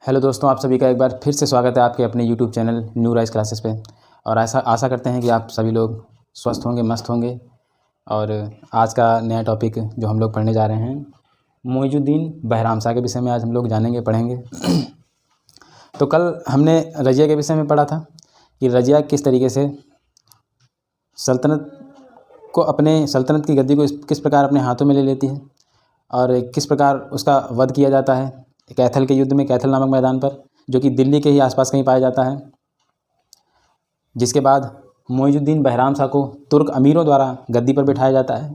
Hello दोस्तों, आप सभी का एक बार फिर से स्वागत है आपके अपने YouTube channel new rise classes पे। और ऐसा आशा करते हैं कि आप सभी लोग स्वस्थ होंगे, मस्त होंगे। और आज का नया टॉपिक जो हम लोग पढ़ने जा रहे हैं, मोइजुद्दीन बहराम शाह के विषय में आज हम लोग जानेंगे, पढ़ेंगे। तो कल हमने रजिया के विषय में पढ़ा था कि रजिया किस तरीके से सल्तनत की गद्दी को किस प्रकार अपने हाथों में ले लेती है और किस प्रकार उसका वध किया जाता है कैथल के युद्ध में, कैथल नामक मैदान पर, जो कि दिल्ली के ही आसपास कहीं पाया जाता है। जिसके बाद मोइजुद्दीन बहराम शाह को तुर्क अमीरों द्वारा गद्दी पर बिठाया जाता है।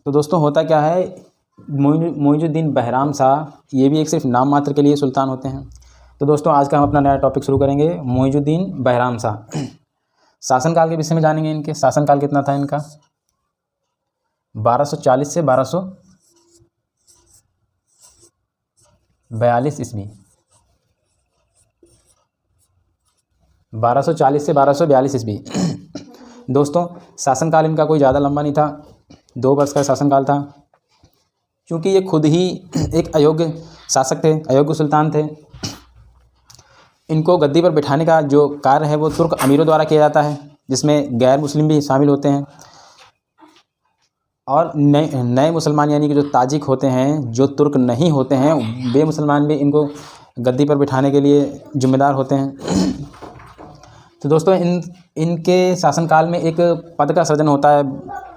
तो दोस्तों होता क्या है, मोइजुद्दीन बहराम शाह ये भी एक सिर्फ नाम मात्र के लिए सुल्तान होते हैं। तो दोस्तों आज का हम अपना नया टॉपिक शुरू करेंगे, मोइजुद्दीन बहराम शाह। शासनकाल के विषय में जानेंगे। इनके शासनकाल कितना था इनका, 1240 से 1242 ईस्वी। 1240 से 1242 ईस्वी। दोस्तों शासनकाल इनका कोई ज़्यादा लंबा नहीं था, 2 वर्ष का शासनकाल था। क्योंकि ये खुद ही एक अयोग्य शासक थे, अयोग्य सुल्तान थे। इनको गद्दी पर बिठाने का जो कार्य है वो तुर्क अमीरों द्वारा किया जाता है, जिसमें गैर मुस्लिम भी शामिल होते हैं। और नए मुसलमान यानी कि जो ताजिक होते हैं, जो तुर्क नहीं होते हैं, वे मुसलमान भी इनको गद्दी पर बिठाने के लिए जिम्मेदार होते हैं। तो दोस्तों इनके शासनकाल में एक पद का सृजन होता है।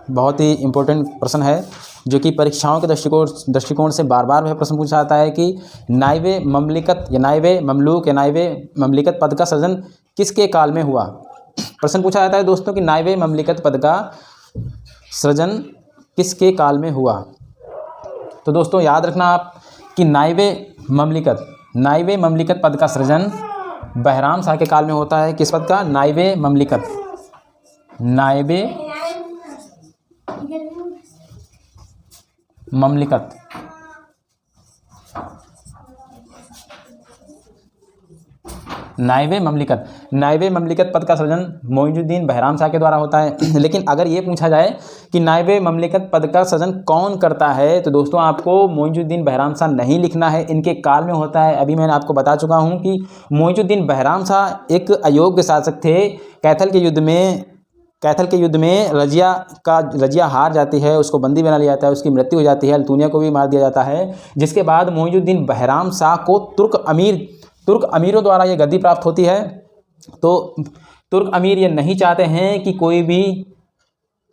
बहुत ही इम्पोर्टेंट प्रश्न है, जो कि परीक्षाओं के दृष्टिकोण से बार बार वह प्रश्न पूछा जाता है कि नायबे ममलिकत या नायबे ममलूक या नायबे ममलिकत पद का सृजन किसके काल में हुआ। प्रश्न पूछा जाता है दोस्तों कि नायबे ममलिकत पद का सृजन किसके काल में हुआ। तो दोस्तों याद रखना आप कि नायबे ममलिकत पद का सृजन बहराम शाह के काल में होता है। किस पद का, नायबे ममलिकत। नायबे ममलिकत। नायबे ममलिकत पद का सृजन मोइजुद्दीन बहराम शाह के द्वारा होता है। लेकिन अगर ये पूछा जाए कि नायबे ममलिकत पद का सृजन कौन करता है, तो दोस्तों आपको मोइजुद्दीन बहराम शाह नहीं लिखना है, इनके काल में होता है। अभी मैंने आपको बता चुका हूँ कि मोइजुद्दीन बहराम शाह एक अयोग्य शासक थे। कैथल के युद्ध में रजिया हार जाती है, उसको बंदी बना लिया जाता है, उसकी मृत्यु हो जाती है, अल्तुनिया को भी मार दिया जाता है। जिसके बाद मोइजुद्दीन बहराम शाह को तुर्क अमीरों द्वारा ये गद्दी प्राप्त होती है। तो तुर्क अमीर ये नहीं चाहते हैं कि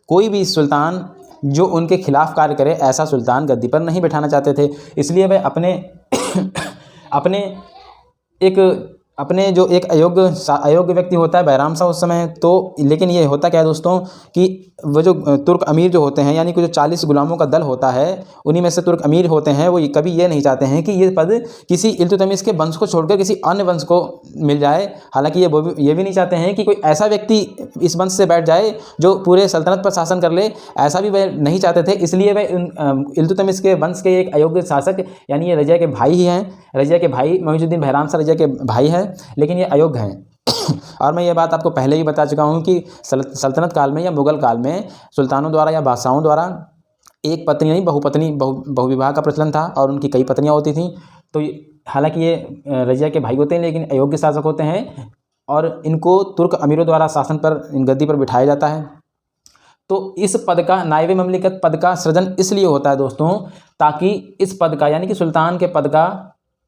कोई भी सुल्तान जो उनके खिलाफ कार्य करे, ऐसा सुल्तान गद्दी पर नहीं बैठाना चाहते थे। इसलिए वे अपने जो एक अयोग्य व्यक्ति होता है बहराम शाह उस समय, तो लेकिन ये होता क्या है दोस्तों कि वो जो तुर्क अमीर जो होते हैं, यानी कि जो 40 गुलामों का दल होता है, उन्हीं में से तुर्क अमीर होते हैं, वो कभी ये नहीं चाहते हैं कि ये पद किसी इल्तुतमिश के वंश को छोड़कर किसी अन्य वंश को मिल जाए। हालांकि ये भी नहीं चाहते हैं कि कोई ऐसा व्यक्ति इस वंश से बैठ जाए जो पूरे सल्तनत पर शासन कर ले, ऐसा भी वह नहीं चाहते थे। इसलिए वह इल्तुतमिश के वंश के एक अयोग्य शासक, यानी ये रजिया के भाई ही हैं। रजिया के भाई मोइजुद्दीन बहराम शाह रजिया के भाई हैं, लेकिन ये अयोग्य हैं। और मैं ये बात आपको पहले ही बता चुका हूँ कि सल्तनत काल में या मुगल काल में सुल्तानों द्वारा या बादशाहों द्वारा एक पत्नी नहीं बहुविवाह का प्रचलन था, और उनकी कई पत्नियाँ होती थीं। तो हालांकि ये रजिया के भाई होते हैं, लेकिन अयोग्य शासक होते हैं, और इनको तुर्क अमीरों द्वारा शासन पर, इन गद्दी पर बिठाया जाता है। तो इस पद का, नायबे ममलिकत पद का सृजन इसलिए होता है दोस्तों, ताकि इस पद का यानी कि सुल्तान के पद का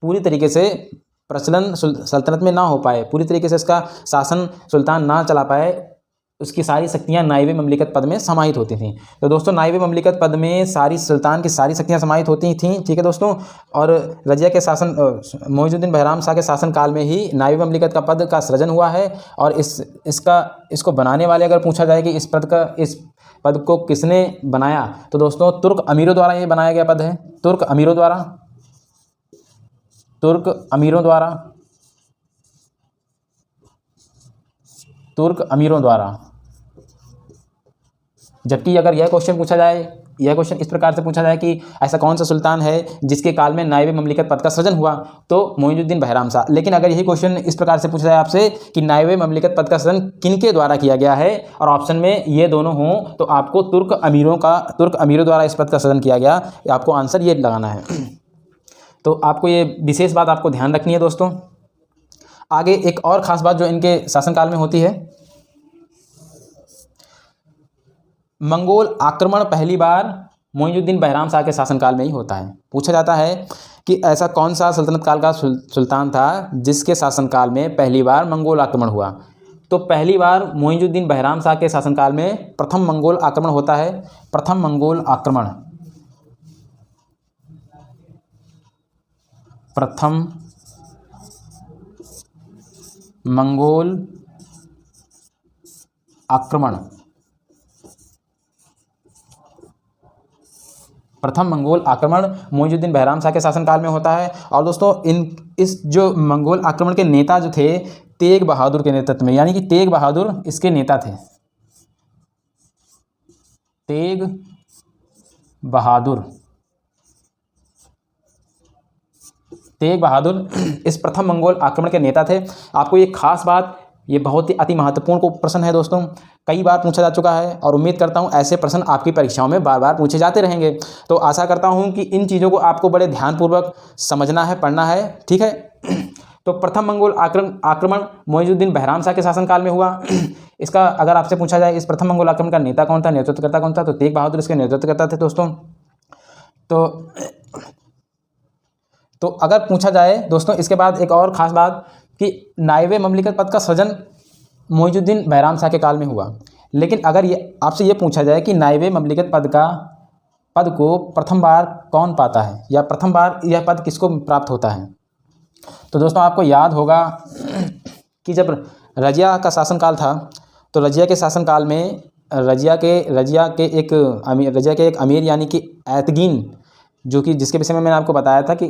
पूरी तरीके से प्रचलन सल्तनत में ना हो पाए, पूरी तरीके से इसका शासन सुल्तान ना चला पाए, उसकी सारी शक्तियाँ नायबे ममलिकत पद में समाहित होती थीं। तो दोस्तों नायबे ममलिकत पद में सुल्तान की सारी शक्तियाँ समाहित होती थीं, ठीक है दोस्तों। और रजिया के मोइजुद्दीन बहराम शाह के शासन काल में ही नायबे ममलिकत का पद का सृजन हुआ है। और इसको बनाने वाले अगर पूछा जाए कि इस पद को किसने बनाया, तो दोस्तों तुर्क अमीरों द्वारा ये बनाया गया पद है। तुर्क अमीरों द्वारा। जबकि अगर यह क्वेश्चन इस प्रकार से पूछा जाए कि ऐसा कौन सा सुल्तान है जिसके काल में नायबे ममलिकत पद का सृजन हुआ, तो मोइजुद्दीन बहराम शाह। लेकिन अगर यही क्वेश्चन इस प्रकार से पूछा जाए आपसे कि नायबे ममलिकत पद का सृजन किनके द्वारा किया गया है, और ऑप्शन में ये दोनों हों, तो आपको तुर्क अमीरों द्वारा इस पद का सृजन किया गया, आपको आंसर ये लगाना है। तो आपको ये विशेष बात आपको ध्यान रखनी है दोस्तों। आगे एक और ख़ास बात जो इनके शासनकाल में होती है, मंगोल आक्रमण पहली बार मोइनुद्दीन बहराम शाह के शासनकाल में ही होता है। पूछा जाता है कि ऐसा कौन सा सल्तनत काल का सुल्तान था जिसके शासनकाल में पहली बार मंगोल आक्रमण हुआ। तो पहली बार मोइनुद्दीन बहराम शाह के शासनकाल में प्रथम मंगोल आक्रमण होता है। प्रथम मंगोल आक्रमण, प्रथम मंगोल आक्रमण, प्रथम मंगोल आक्रमण मोइनुद्दीन बहराम शाह के शासनकाल में होता है। और दोस्तों इस जो मंगोल आक्रमण के नेता जो थे तेग बहादुर के नेतृत्व में, यानी कि तेग बहादुर इसके नेता थे। तेग बहादुर, तेग बहादुर इस प्रथम मंगोल आक्रमण के नेता थे। आपको ये खास बात, ये बहुत ही अति महत्वपूर्ण को प्रश्न है दोस्तों, कई बार पूछा जा चुका है और उम्मीद करता हूँ ऐसे प्रश्न आपकी परीक्षाओं में बार बार पूछे जाते रहेंगे। तो आशा करता हूँ कि इन चीज़ों को आपको बड़े ध्यानपूर्वक समझना है, पढ़ना है, ठीक है। तो प्रथम मंगोल आक्रमण मोइनुद्दीन बहराम शाह के शासनकाल में हुआ। इसका अगर आपसे पूछा जाए इस प्रथम मंगोल आक्रमण का नेता कौन था, नेतृत्वकर्ता कौन था, तो तेग बहादुर इसके नेतृत्वकर्ता थे दोस्तों। तो अगर पूछा जाए दोस्तों इसके बाद एक और ख़ास बात कि नायब ममलिकत पद का सृजन मोइनुद्दीन बहराम शाह के काल में हुआ। लेकिन अगर ये आपसे ये पूछा जाए कि नायब ममलिकत पद को प्रथम बार कौन पाता है या प्रथम बार यह पद किसको प्राप्त होता है, तो दोस्तों आपको याद होगा कि जब रजिया का शासनकाल था तो रजिया के शासनकाल में रजिया के एक अमीर यानी कि ऐतगीन, जो कि जिसके विषय में मैंने आपको बताया था कि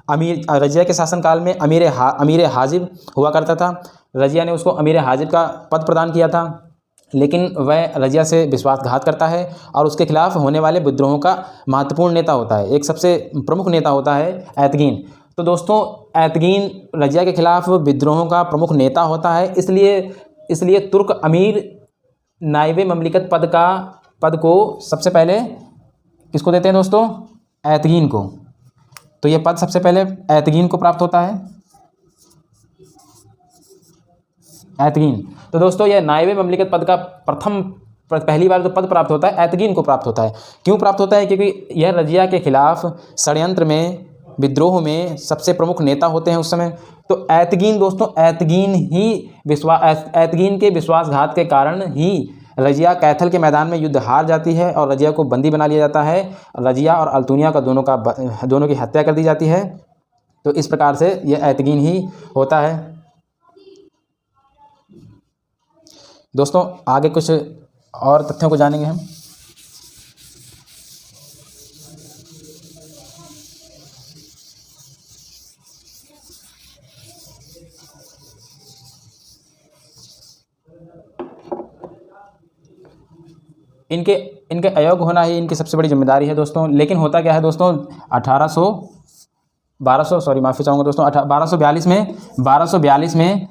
रजिया के शासनकाल में अमीर हाजिब हुआ करता था। रजिया ने उसको अमीर हाजिब का पद प्रदान किया था, लेकिन वह रजिया से विश्वासघात करता है और उसके खिलाफ होने वाले विद्रोहों का महत्वपूर्ण नेता होता है, एक सबसे प्रमुख नेता होता है ऐतगीन। तो दोस्तों ऐतगीन रजिया के खिलाफ विद्रोहों का प्रमुख नेता होता है, इसलिए तुर्क अमीर नायब ममलिकत पद को सबसे पहले किसको देते हैं दोस्तों, ऐतगीन को। तो यह पद सबसे पहले ऐतगीन को प्राप्त होता है, ऐतगीन। तो दोस्तों यह नायब ममलिकत पद का पहली बार जो पद प्राप्त होता है ऐतगीन को प्राप्त होता है। क्यों प्राप्त होता है, क्योंकि यह रजिया के खिलाफ षड्यंत्र में, विद्रोह में सबसे प्रमुख नेता होते हैं उस समय। तो ऐतगीन दोस्तों, ऐतगीन के विश्वासघात के कारण ही रजिया कैथल के मैदान में युद्ध हार जाती है और रजिया को बंदी बना लिया जाता है। रजिया और अल्तुनिया का दोनों की हत्या कर दी जाती है। तो इस प्रकार से यह ऐतगीन ही होता है। दोस्तों आगे कुछ और तथ्यों को जानेंगे हम। इनके अयोग्य होना ही इनकी सबसे बड़ी जिम्मेदारी है दोस्तों। लेकिन होता क्या है दोस्तों, 1242 में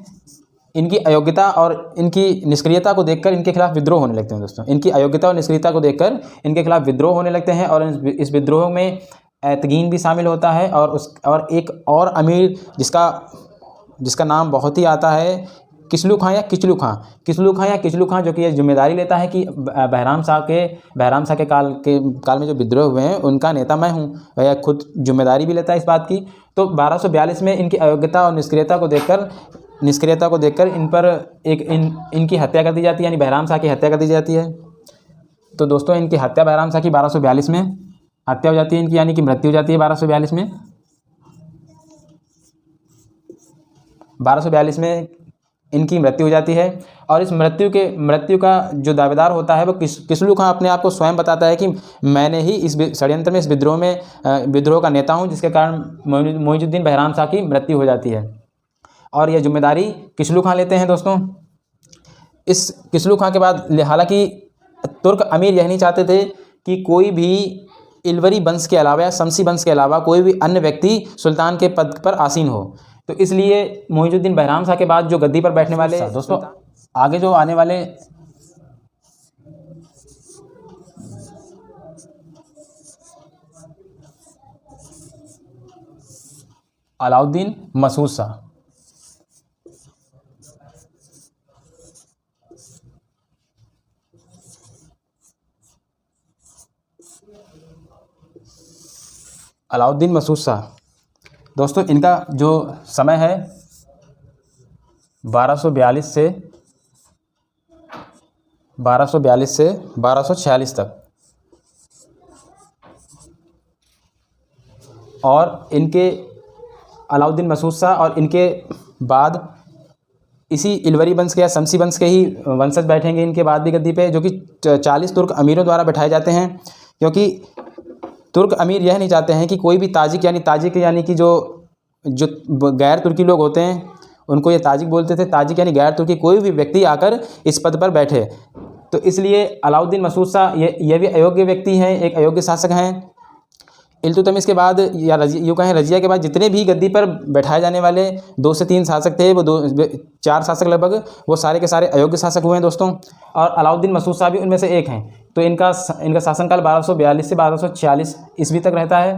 इनकी अयोग्यता और इनकी निष्क्रियता को देखकर इनके खिलाफ विद्रोह होने लगते हैं दोस्तों। इनकी अयोग्यता और निष्क्रियता को देखकर इनके खिलाफ विद्रोह होने लगते हैं और इस विद्रोह में ऐतगीन भी शामिल होता है और एक और अमीर जिसका नाम बहुत ही आता है किसलू खां या किचलू खां, जो कि ये जिम्मेदारी लेता है कि बहराम शाह के काल में जो विद्रोह हुए हैं उनका नेता मैं हूँ। वह खुद जिम्मेदारी भी लेता है इस बात की। तो 1242 में इनकी अयोग्यता और निष्क्रियता को देखकर इन पर इनकी हत्या कर दी जाती है, यानी बहराम शाह की हत्या कर दी जाती है। तो दोस्तों इनकी हत्या बहराम शाह की 1242 में हत्या हो जाती है इनकी, यानी कि मृत्यु हो जाती है 1242 में। 1242 में इनकी मृत्यु हो जाती है और इस मृत्यु का जो दावेदार होता है वो किसलू खां अपने आप को स्वयं बताता है कि मैंने ही इस षड्यंत्र में, इस विद्रोह का नेता हूं, जिसके कारण मोइनुद्दीन बहराम शाह की मृत्यु हो जाती है। और यह जिम्मेदारी किसलू खां लेते हैं दोस्तों। इस किसलू खां के बाद हालांकि तुर्क अमीर यह नहीं चाहते थे कि कोई भी इलवरी वंश के अलावा या शमसी वंश के अलावा कोई भी अन्य व्यक्ति सुल्तान के पद पर आसीन हो। तो इसलिए मोइनुद्दीन बहराम शाह के बाद जो गद्दी पर बैठने वाले दोस्तों आगे जो आने वाले अलाउद्दीन मसूद शाह। अलाउद्दीन मसूद शाह दोस्तों, इनका जो समय है 1242 से 1246 तक, और इनके अलाउद्दीन मसूद शाह और इनके बाद इसी इलवरी वंश के या शमसी वंश के ही वंशज बैठेंगे इनके बाद भी गद्दी पे, जो कि 40 तुर्क अमीरों द्वारा बैठाए जाते हैं। क्योंकि तुर्क अमीर यह नहीं चाहते हैं कि कोई भी ताजिक यानी कि जो गैर तुर्की लोग होते हैं उनको ये ताजिक बोलते थे। ताजिक यानी गैर तुर्की कोई भी व्यक्ति आकर इस पद पर बैठे, तो इसलिए अलाउद्दीन मसूद शाह ये भी अयोग्य व्यक्ति हैं, एक अयोग्य शासक हैं। इल्तुतमिश के बाद या यूँ कहें रजिया के बाद जितने भी गद्दी पर बैठाए जाने वाले 2 से 3 शासक थे, वो 4 शासक लगभग, वो सारे के सारे अयोग्य शासक हुए हैं दोस्तों, और अलाउद्दीन मसूद शाह भी उनमें से एक हैं। तो इनका शासनकाल 1242 से 1246 ईस्वी तक रहता है।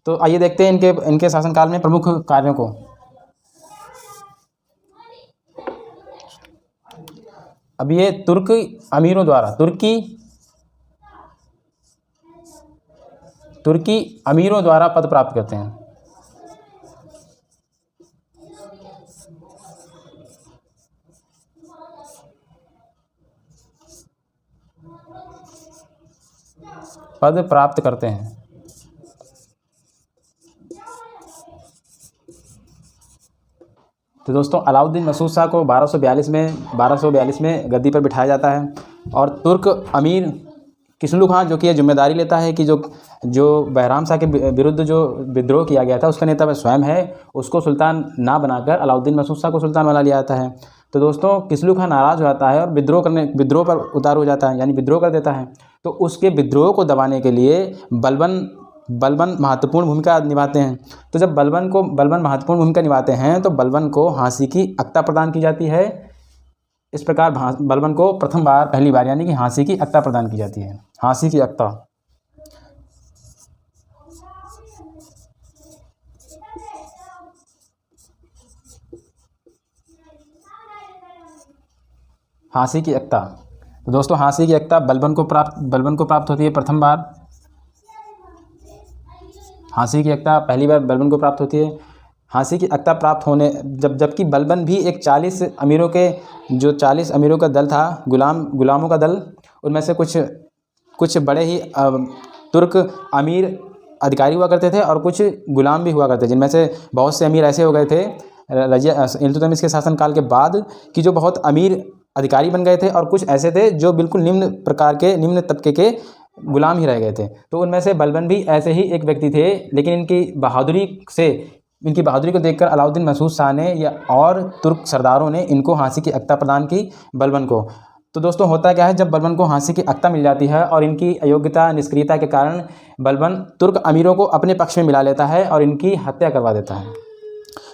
तो आइए देखते हैं इनके शासनकाल में प्रमुख कार्यों को। अब ये तुर्क अमीरों द्वारा तुर्की अमीरों द्वारा पद प्राप्त करते हैं। पद प्राप्त करते हैं। तो दोस्तों अलाउद्दीन मसूद शाह को 1242 में गद्दी पर बिठाया जाता है, और तुर्क अमीर किस्लू खां जो कि यह जिम्मेदारी लेता है कि जो बहराम शाह के विरुद्ध जो विद्रोह किया गया था उसका नेता वह स्वयं है, उसको सुल्तान ना बनाकर अलाउद्दीन मसूद शाह को सुल्तान बना लिया जाता है। तो दोस्तों किस्लू खां नाराज़ हो जाता है और विद्रोह पर उतारू हो जाता है, यानी विद्रोह कर देता है। तो उसके विद्रोह को दबाने के लिए बलबन महत्वपूर्ण भूमिका निभाते हैं। तो जब बलबन महत्वपूर्ण भूमिका निभाते हैं तो बलबन को हाँसी की अक्ता प्रदान की जाती है। इस प्रकार बलबन को पहली बार यानी कि हाँसी की अक्ता प्रदान की जाती है। हाँसी की अक्ता, हाँसी की अक्ता। तो दोस्तों हाँसी की अक्ता बलबन को प्राप्त होती है प्रथम बार। हाँसी की अक्ता पहली बार बलबन को प्राप्त होती है। हाँसी की अक्ता प्राप्त होने जबकि बलबन भी एक 40 अमीरों का दल था, गुलामों का दल, उनमें से कुछ बड़े ही तुर्क अमीर अधिकारी हुआ करते थे और कुछ गुलाम भी हुआ करते, जिनमें से बहुत से अमीर ऐसे हो गए थे इल्तुतमिश के शासनकाल के बाद कि जो बहुत अमीर अधिकारी बन गए थे, और कुछ ऐसे थे जो बिल्कुल निम्न तबके के गुलाम ही रह गए थे। तो उनमें से बलबन भी ऐसे ही एक व्यक्ति थे, लेकिन इनकी बहादुरी को देखकर अलाउद्दीन मसूद शाह ने या और तुर्क सरदारों ने इनको हाँसी की अक्ता प्रदान की बलबन को। तो दोस्तों होता क्या है, जब बलबन को हाँसी की अक्ता मिल जाती है और इनकी अयोग्यता निष्क्रियता के कारण बलबन तुर्क अमीरों को अपने पक्ष में मिला लेता है और इनकी हत्या करवा देता है।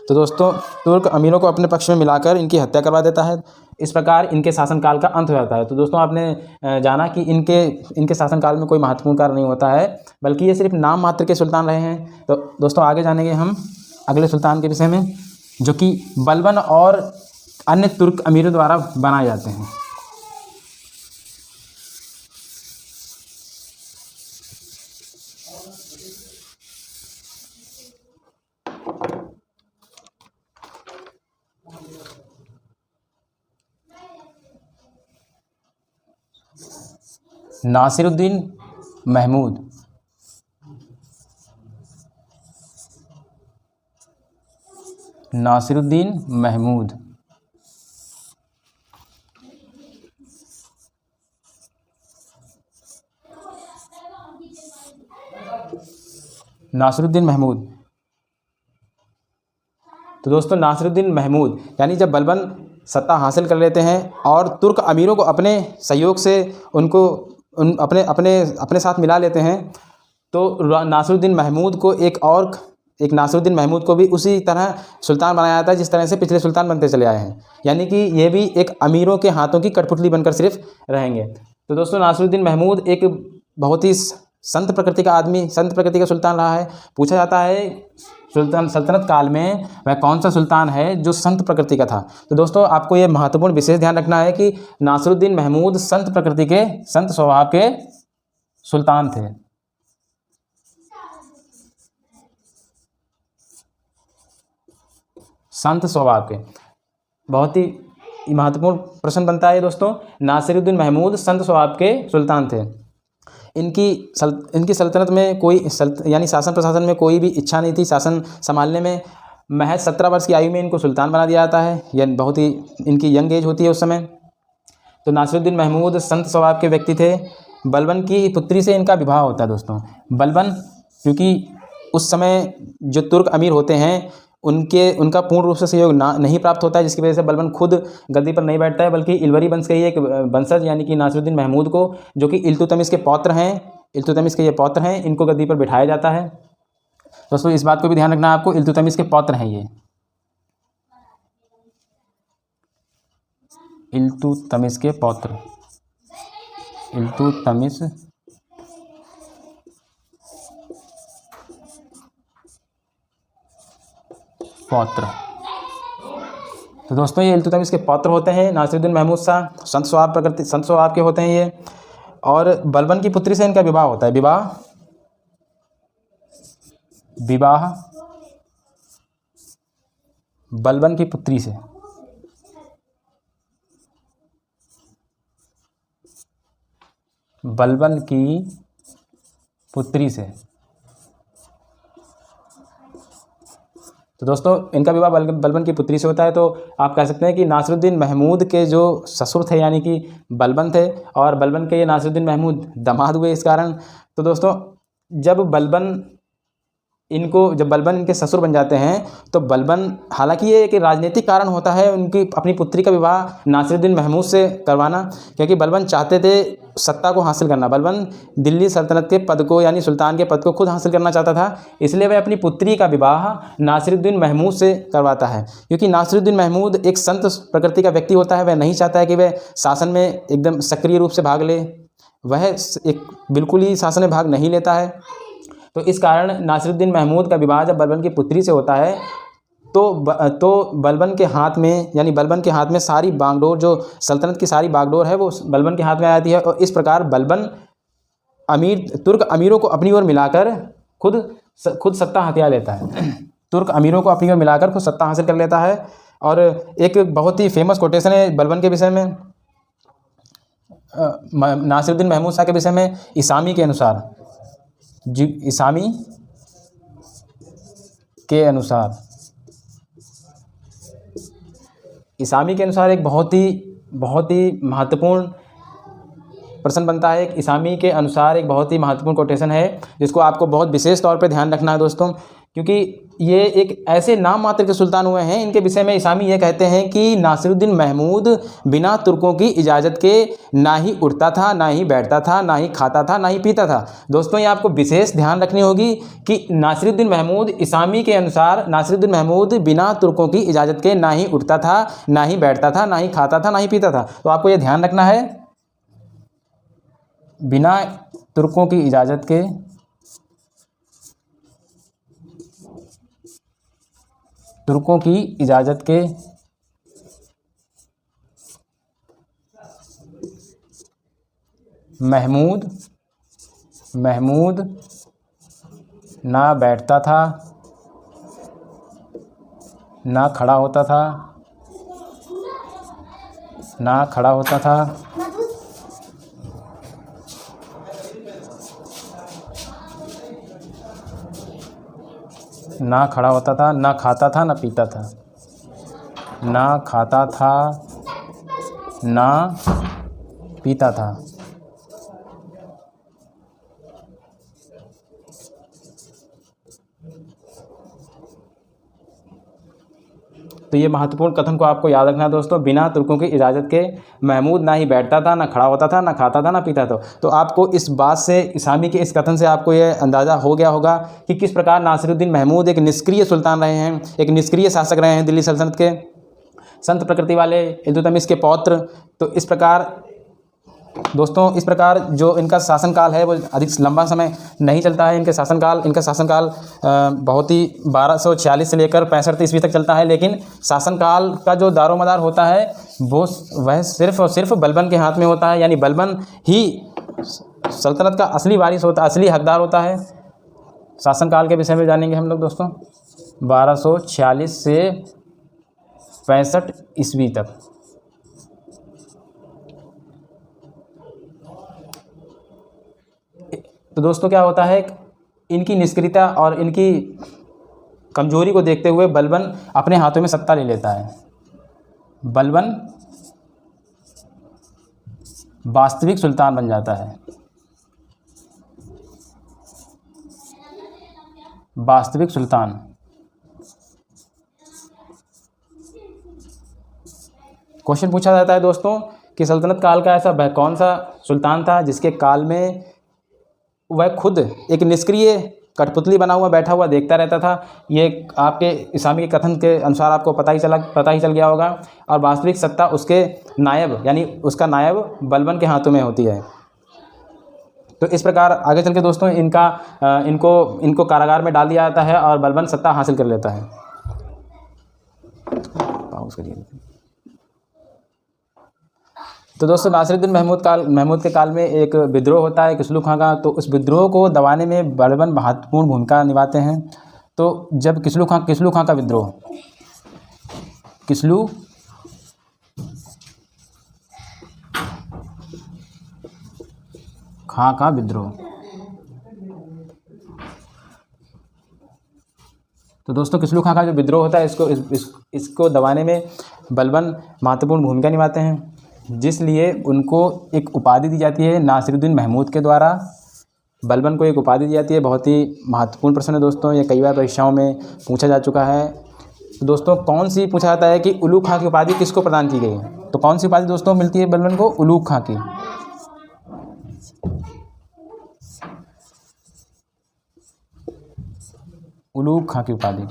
तो दोस्तों तुर्क अमीरों को अपने पक्ष में मिलाकर इनकी हत्या करवा देता है। इस प्रकार इनके शासनकाल का अंत हो जाता है। तो दोस्तों आपने जाना कि इनके शासनकाल में कोई महत्वपूर्ण कार्य नहीं होता है, बल्कि ये सिर्फ नाम मात्र के सुल्तान रहे हैं। तो दोस्तों आगे जानेंगे हम अगले सुल्तान के विषय में, जो कि बलबन और अन्य तुर्क अमीरों द्वारा बनाए जाते हैं। नासिरुद्दीन महमूद। नासिरुद्दीन महमूद नासिरुद्दीन महमूद। तो दोस्तों नासिरुद्दीन महमूद यानी जब बलबन सत्ता हासिल कर लेते हैं और तुर्क अमीरों को अपने सहयोग से अपने साथ मिला लेते हैं, तो नासिरुद्दीन महमूद को भी उसी तरह सुल्तान बनाया जाता है जिस तरह से पिछले सुल्तान बनते चले आए हैं, यानी कि ये भी एक अमीरों के हाथों की कठपुतली बनकर सिर्फ रहेंगे। तो दोस्तों नासिरुद्दीन महमूद एक बहुत ही संत प्रकृति का सुल्तान रहा है। पूछा जाता है सल्तनत काल में वह कौन सा सुल्तान है जो संत प्रकृति का था। तो दोस्तों आपको ये महत्वपूर्ण विशेष ध्यान रखना है कि नासिरुद्दीन महमूद संत प्रकृति के, संत स्वभाव के सुल्तान थे। संत स्वभाव के, बहुत ही महत्वपूर्ण प्रश्न बनता है दोस्तों। नासिरुद्दीन महमूद संत स्वभाव के सुल्तान थे। इनकी सल्तनत में कोई यानी शासन प्रशासन में कोई भी इच्छा नहीं थी शासन संभालने में। महज 17 वर्ष की आयु में इनको सुल्तान बना दिया जाता है। यह बहुत ही इनकी यंग एज होती है उस समय। तो नासिरुद्दीन महमूद संत स्वभाव के व्यक्ति थे। बलबन की पुत्री से इनका विवाह होता है दोस्तों। बलबन, क्योंकि उस समय जो तुर्क अमीर होते हैं उनका पूर्ण रूप से सहयोग नहीं प्राप्त होता है, जिसकी वजह से बलबन खुद गद्दी पर नहीं बैठता है, बल्कि इलवरी वंश के ही एक वंशज यानी कि नासिरुद्दीन महमूद को, जो कि इल्तुतमिश के पौत्र हैं, इल्तुतमिश के ये पौत्र हैं, इनको गद्दी पर बिठाया जाता है। दोस्तों इस बात को भी ध्यान रखना है आपको, इल्तुतमिश के पौत्र हैं ये, इल्तुतमिश के पौत्र, इल्तुतमिश पौत्र। तो दोस्तों ये इल्तुतमिश के पौत्र होते हैं। नासिरुद्दीन महमूद शाह संत स्वभाव के होते हैं ये। और बलबन की पुत्री से इनका विवाह होता है। विवाह बलबन की पुत्री से, बलबन की पुत्री से। तो दोस्तों इनका विवाह बलबन की पुत्री से होता है। तो आप कह सकते हैं कि नासिरुद्दीन महमूद के जो ससुर थे यानी कि बलबन थे, और बलबन के ये नासिरुद्दीन महमूद दामाद हुए इस कारण। तो दोस्तों जब बलबन इनके ससुर बन जाते हैं, तो बलबन, हालांकि ये एक राजनीतिक कारण होता है उनकी अपनी पुत्री का विवाह नासिरुद्दीन महमूद से करवाना, क्योंकि बलबन चाहते थे सत्ता को हासिल करना। बलबन दिल्ली सल्तनत के पद को यानी सुल्तान के पद को खुद हासिल करना चाहता था, इसलिए वह अपनी पुत्री का विवाह नासिरुद्दीन महमूद से करवाता है। क्योंकि नासिरुद्दीन महमूद एक संत प्रकृति का व्यक्ति होता है, वह नहीं चाहता है कि वह शासन में एकदम सक्रिय रूप से भाग ले, वह एक बिल्कुल ही शासन में भाग नहीं लेता है। तो इस कारण नासिरुद्दीन महमूद का विवाह जब बलबन की पुत्री से होता है, तो बलबन के हाथ में, यानी बलबन के हाथ में सारी बागडोर, जो सल्तनत की सारी बागडोर है वो बलबन के हाथ में आ जाती है। और इस प्रकार बलबन तुर्क अमीरों को अपनी ओर मिलाकर खुद सत्ता हथिया लेता है। तुर्क अमीरों को अपनी ओर मिलाकर खुद सत्ता हासिल कर लेता है। और एक बहुत ही फेमस कोटेशन है बलबन के विषय में, नासिरुद्दीन महमूद शाह के विषय में, इसामी के अनुसार, इसामी के अनुसार एक बहुत ही महत्वपूर्ण प्रश्न बनता है। इसामी के अनुसार एक बहुत ही महत्वपूर्ण कोटेशन है, जिसको आपको बहुत विशेष तौर पे ध्यान रखना है दोस्तों, क्योंकि ये एक ऐसे नाम मात्र के सुल्तान हुए हैं। इनके विषय में इसामी ये कहते हैं कि नासिरुद्दीन महमूद बिना तुर्कों की इजाज़त के ना ही उठता था, ना ही बैठता था, ना ही खाता था, ना ही पीता था। दोस्तों ये आपको विशेष ध्यान रखनी होगी कि नासिरुद्दीन महमूद, इसामी के अनुसार नासिरुद्दीन महमूद बिना तुर्कों की इजाज़त के ना ही उठता था, ना ही बैठता था, ना ही खाता था, ना ही पीता था। तो आपको ये ध्यान रखना है, बिना तुर्कों की इजाज़त के महमूद ना बैठता था, ना खड़ा होता था, ना खाता था, ना पीता था, ना खाता था, ना पीता था। तो ये महत्वपूर्ण कथन को आपको याद रखना है दोस्तों। बिना तुर्कों की इजाज़त के महमूद ना ही बैठता था, ना खड़ा होता था, ना खाता था, ना पीता था। तो आपको इस बात से, इसामी के इस कथन से आपको ये अंदाज़ा हो गया होगा कि किस प्रकार नासिरुद्दीन महमूद एक निष्क्रिय सुल्तान रहे हैं, एक निष्क्रिय शासक रहे हैं दिल्ली सल्तनत के, संत प्रकृति वाले, इल्तुतमिश के पौत्र। तो इस प्रकार दोस्तों इस प्रकार जो इनका शासनकाल है वो अधिक लंबा समय नहीं चलता है। इनका शासनकाल बहुत ही 1246 से लेकर 65 ईस्वी तक चलता है। लेकिन शासनकाल का जो दारोमदार होता है वह सिर्फ और सिर्फ बलबन के हाथ में होता है, यानी बलबन ही सल्तनत का असली वारिस होता है, असली हकदार होता है। शासनकाल के विषय में जानेंगे हम लोग दोस्तों 1246 से 65 ईस्वी तक। तो दोस्तों क्या होता है, इनकी निष्क्रियता और इनकी कमजोरी को देखते हुए बलबन अपने हाथों में सत्ता ले लेता है। बलबन वास्तविक सुल्तान बन जाता है। वास्तविक सुल्तान। क्वेश्चन पूछा जाता है दोस्तों कि सल्तनत काल का ऐसा कौन सा सुल्तान था जिसके काल में वह खुद एक निष्क्रिय कठपुतली बना हुआ बैठा हुआ देखता रहता था। ये आपके इस्लामी के कथन के अनुसार आपको पता ही चल गया होगा। और वास्तविक सत्ता उसके नायब यानी उसका नायब बलबन के हाथों में होती है। तो इस प्रकार आगे चल के दोस्तों इनको कारागार में डाल दिया जाता है और बलबन सत्ता हासिल कर लेता है। पाउस करिए। तो दोस्तों नासिरुद्दीन महमूद के काल में एक विद्रोह होता है किसलू खां का। तो उस विद्रोह को दबाने में बलबन महत्वपूर्ण भूमिका निभाते हैं। तो जब किसलू खां का विद्रोह, किसलू खां का विद्रोह, तो दोस्तों किसलू खां का जो विद्रोह होता है इसको दबाने में बलबन महत्वपूर्ण भूमिका निभाते हैं, जिसलिए उनको एक उपाधि दी जाती है नासिरुद्दीन महमूद के द्वारा। बलबन को एक उपाधि दी जाती है। बहुत ही महत्वपूर्ण प्रश्न है दोस्तों, ये कई बार परीक्षाओं में पूछा जा चुका है। तो दोस्तों कौन सी पूछा जाता है कि उलूग खां की उपाधि किसको प्रदान की गई है? तो कौन सी उपाधि दोस्तों मिलती है बलबन को? उलूग खां की। उलूग खां की उपाधि,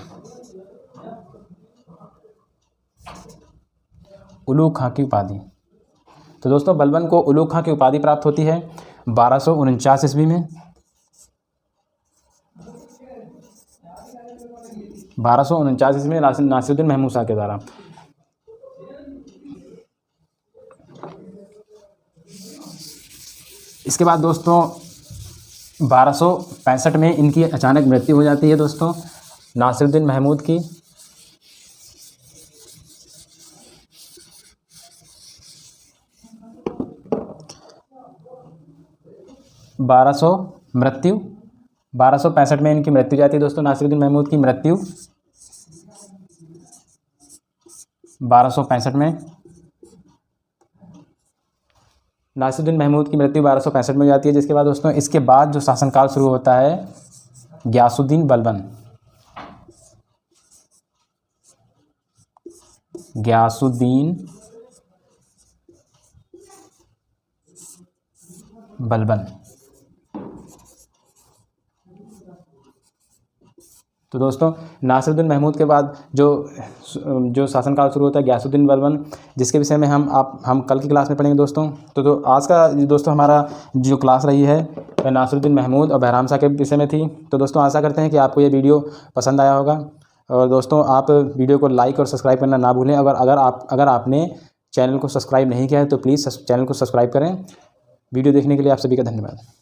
उलूग खां की उपाधि। तो दोस्तों बलबन को उलूग खां की उपाधि प्राप्त होती है 1249 ईस्वी में। 1249 ईस्वी में नासिरुद्दीन महमूद शाह के द्वारा। इसके बाद दोस्तों 1265 में इनकी अचानक मृत्यु हो जाती है दोस्तों नासिरुद्दीन महमूद की। 1265 में इनकी मृत्यु जाती है दोस्तों नासिरुद्दीन महमूद की मृत्यु 1265 में। नासिरुद्दीन महमूद की मृत्यु 1265 में हो जाती है। जिसके बाद दोस्तों इसके बाद जो शासनकाल शुरू होता है गियासुद्दीन बलबन। गियासुद्दीन बलबन। तो दोस्तों नासिरुद्दीन महमूद के बाद जो शासनकाल शुरू होता है गियासुद्दीन बलबन, जिसके विषय में हम कल की क्लास में पढ़ेंगे दोस्तों। तो आज का दोस्तों हमारा जो क्लास रही है नासिरुद्दीन महमूद और बहराम शाह के विषय में थी। तो दोस्तों आशा करते हैं कि आपको ये वीडियो पसंद आया होगा। और दोस्तों आप वीडियो को लाइक और सब्सक्राइब करना ना भूलें। अगर आपने चैनल को सब्सक्राइब नहीं किया है तो प्लीज़ चैनल को सब्सक्राइब करें। वीडियो देखने के लिए आप सभी का धन्यवाद।